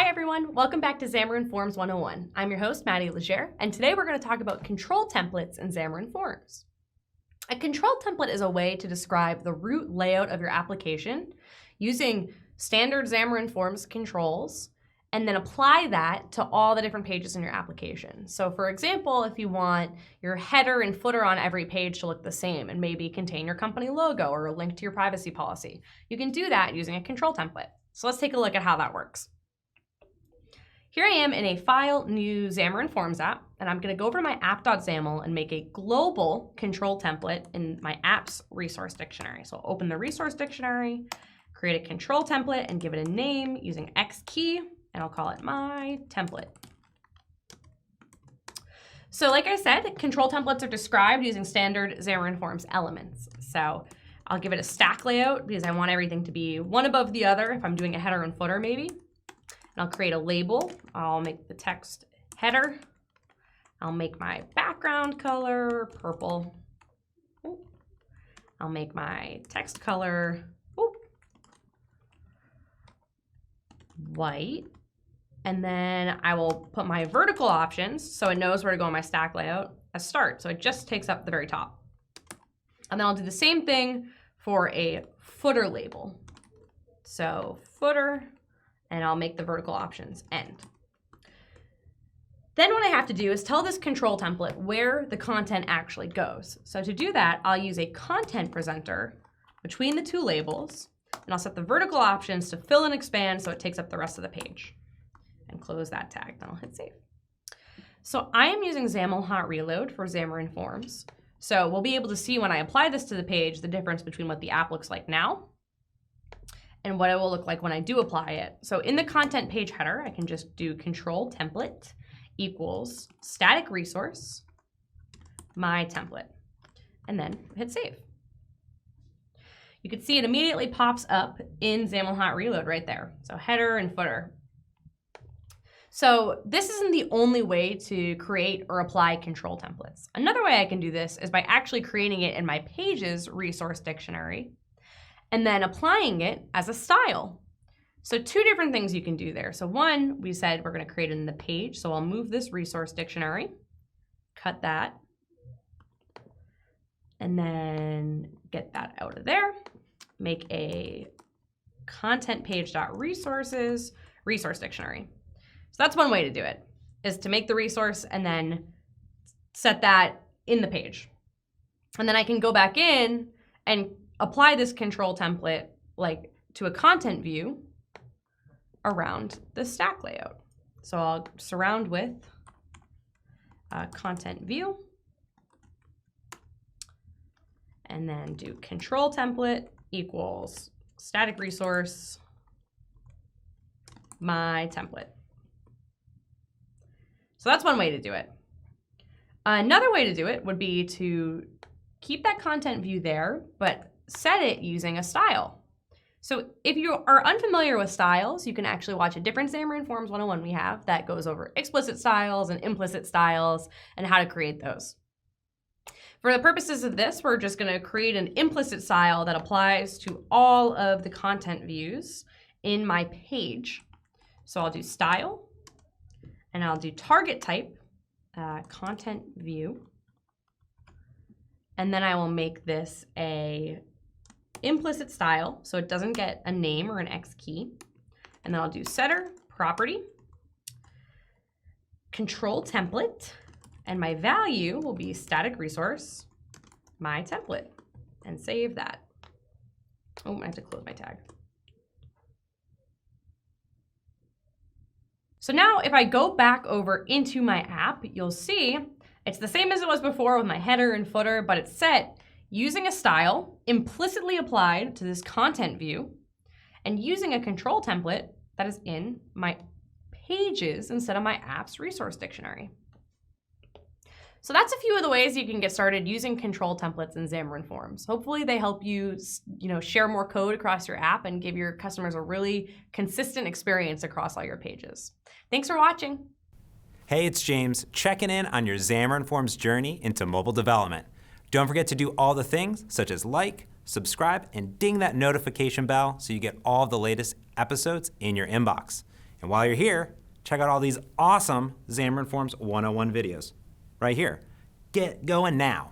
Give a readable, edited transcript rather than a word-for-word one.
Hi everyone, welcome back to Xamarin.Forms 101. I'm your host, Maddie Legere, and today we're going to talk about control templates in Xamarin.Forms. A control template is a way to describe the root layout of your application using standard Xamarin.Forms controls and then apply that to all the different pages in your application. So for example, if you want your header and footer on every page to look the same and maybe contain your company logo or a link to your privacy policy, you can do that using a control template. So let's take a look at how that works. Here I am in a File, New Xamarin.Forms app, and I'm going to go over to my app.xaml and make a global control template in my apps resource dictionary. So I'll open the resource dictionary, create a control template, and give it a name using X key, and I'll call it my template. So like I said, control templates are described using standard Xamarin.Forms elements. So I'll give it a stack layout because I want everything to be one above the other if I'm doing a header and footer maybe. And I'll create a label. I'll make the text header. I'll make my background color purple. Ooh. I'll make my text color white. And then I will put my vertical options so it knows where to go in my stack layout as start. So it just takes up the very top. And then I'll do the same thing for a footer label. So footer, and I'll make the vertical options end. Then what I have to do is tell this control template where the content actually goes. So to do that, I'll use a content presenter between the two labels, and I'll set the vertical options to fill and expand so it takes up the rest of the page. And close that tag, then I'll hit save. So I am using XAML hot reload for Xamarin.Forms. So we'll be able to see when I apply this to the page, the difference between what the app looks like now and what it will look like when I do apply it. So in the content page header, I can just do control template equals static resource, my template, and then hit save. You can see it immediately pops up in XAML hot reload right there. So header and footer. So this isn't the only way to create or apply control templates. Another way I can do this is by actually creating it in my pages resource dictionary and then applying it as a style. So two different things you can do there. So one, we said we're going to create it in the page. So I'll move this resource dictionary, cut that, and then get that out of there. Make a content page.resources resource dictionary. So that's one way to do it, is to make the resource and then set that in the page. And then I can go back in and apply this control template like to a content view around the stack layout. So I'll surround with a content view and then do control template equals static resource, my template. So that's one way to do it. Another way to do it would be to keep that content view there, but set it using a style. So if you are unfamiliar with styles, you can actually watch a different Xamarin.Forms 101 we have that goes over explicit styles and implicit styles and how to create those. For the purposes of this, we're just going to create an implicit style that applies to all of the content views in my page. So I'll do style. And I'll do target type, content view. And then I will make this a implicit style so it doesn't get a name or an X key. And then I'll do setter, property, control template, and my value will be static resource, my template, and save that. Oh, I have to close my tag. So now if I go back over into my app, you'll see it's the same as it was before with my header and footer, but it's set using a style implicitly applied to this content view and using a control template that is in my pages instead of my app's resource dictionary. So that's a few of the ways you can get started using control templates in Xamarin.Forms. Hopefully they help you, share more code across your app and give your customers a really consistent experience across all your pages. Thanks for watching. Hey, it's James, checking in on your Xamarin.Forms journey into mobile development. Don't forget to do all the things such as like, subscribe, and ding that notification bell so you get all the latest episodes in your inbox. And while you're here, check out all these awesome Xamarin.Forms 101 videos right here. Get going now.